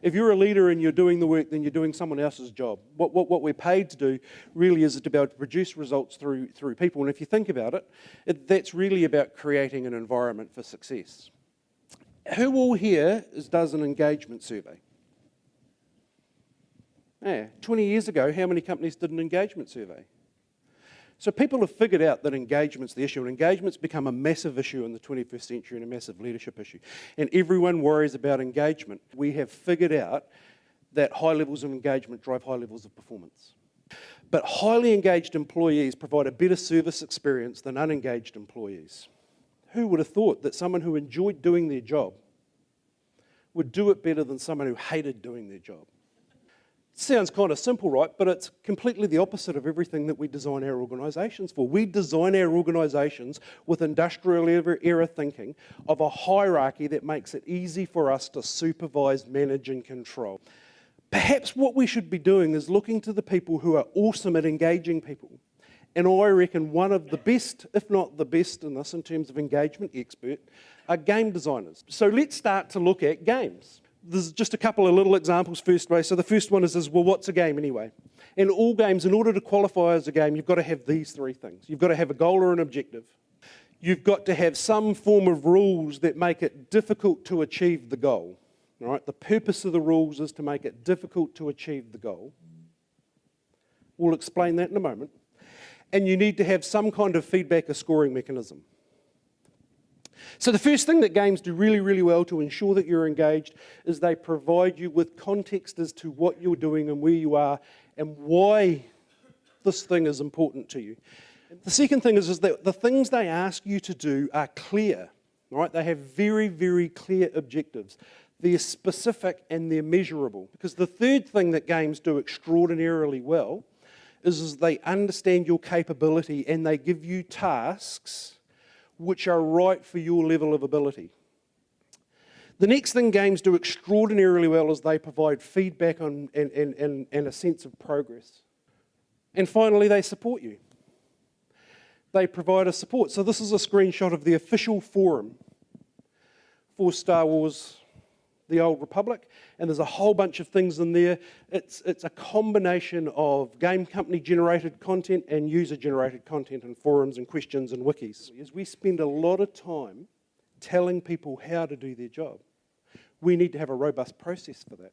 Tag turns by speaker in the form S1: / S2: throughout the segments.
S1: If you're a leader and you're doing the work, then you're doing someone else's job. What we're paid to do really is to be able to produce results through people. And if you think about it, that's really about creating an environment for success. Who all here does an engagement survey? Yeah, 20 years ago, how many companies did an engagement survey? So people have figured out that engagement's the issue, and engagement's become a massive issue in the 21st century and a massive leadership issue. And everyone worries about engagement. We have figured out that high levels of engagement drive high levels of performance. But highly engaged employees provide a better service experience than unengaged employees. Who would have thought that someone who enjoyed doing their job would do it better than someone who hated doing their job? Sounds kind of simple, right? But it's completely the opposite of everything that we design our organisations for. We design our organisations with industrial era thinking of a hierarchy that makes it easy for us to supervise, manage and control. Perhaps what we should be doing is looking to the people who are awesome at engaging people. And I reckon one of the best, if not the best in this in terms of engagement expert, are game designers. So let's start to look at games. There's just a couple of little examples first way. So the first one is well, what's a game anyway? In all games, in order to qualify as a game, you've got to have these three things. You've got to have a goal or an objective. You've got to have some form of rules that make it difficult to achieve the goal. All right? The purpose of the rules is to make it difficult to achieve the goal. We'll explain that in a moment. And you need to have some kind of feedback or scoring mechanism. So the first thing that games do really, really well to ensure that you're engaged is they provide you with context as to what you're doing and where you are and why this thing is important to you. The second thing is that the things they ask you to do are clear, right? They have very, very clear objectives. They're specific and they're measurable. Because the third thing that games do extraordinarily well is they understand your capability and they give you tasks which are right for your level of ability. The next thing games do extraordinarily well is they provide feedback on, and a sense of progress. And finally, they support you. They provide a support. So this is a screenshot of the official forum for Star Wars: The Old Republic, and there's a whole bunch of things in there. It's a combination of game company generated content and user generated content and forums and questions and wikis. As we spend a lot of time telling people how to do their job, we need to have a robust process for that.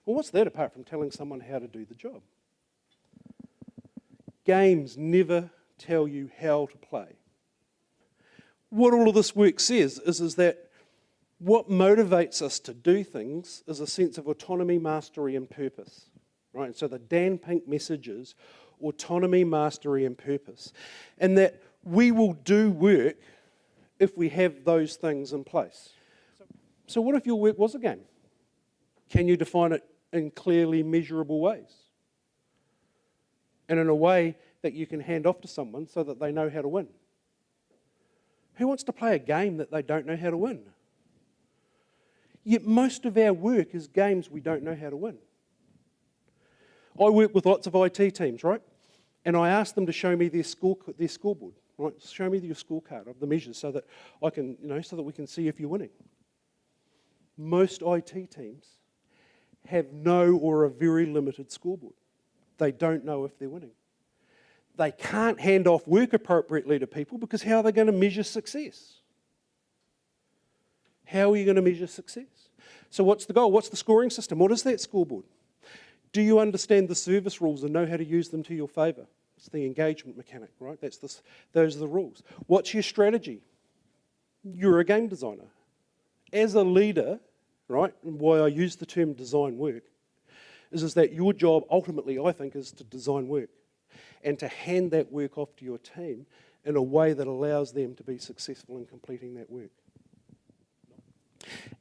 S1: Well, what's that apart from telling someone how to do the job? Games never tell you how to play. What all of this work says is that what motivates us to do things is a sense of autonomy, mastery, and purpose. Right? And so the Dan Pink message is autonomy, mastery, and purpose. And that we will do work if we have those things in place. So what if your work was a game? Can you define it in clearly measurable ways? And in a way that you can hand off to someone so that they know how to win? Who wants to play a game that they don't know how to win? Yet most of our work is games we don't know how to win. I work with lots of IT teams, right? And I ask them to show me their scoreboard, right? Show me your scorecard of the measures so that I can, so that we can see if you're winning. Most IT teams have no or a very limited scoreboard. They don't know if they're winning. They can't hand off work appropriately to people because how are they going to measure success? How are you going to measure success? So what's the goal? What's the scoring system? What is that scoreboard? Do you understand the service rules and know how to use them to your favour? It's the engagement mechanic, right? Those are the rules. What's your strategy? You're a game designer. As a leader, right, and why I use the term design work, is that your job ultimately, I think, is to design work and to hand that work off to your team in a way that allows them to be successful in completing that work.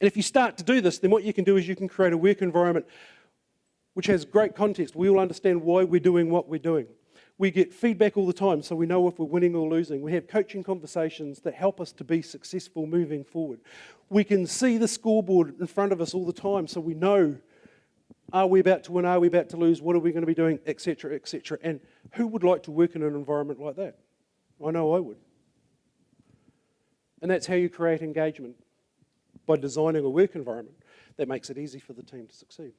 S1: And if you start to do this, then what you can do is you can create a work environment which has great context. We all understand why we're doing what we're doing. We get feedback all the time, so we know if we're winning or losing. We have coaching conversations that help us to be successful moving forward. We can see the scoreboard in front of us all the time, so we know, are we about to win, are we about to lose, what are we going to be doing, etc., etc. And who would like to work in an environment like that? I know I would. And that's how you create engagement, by designing a work environment that makes it easy for the team to succeed.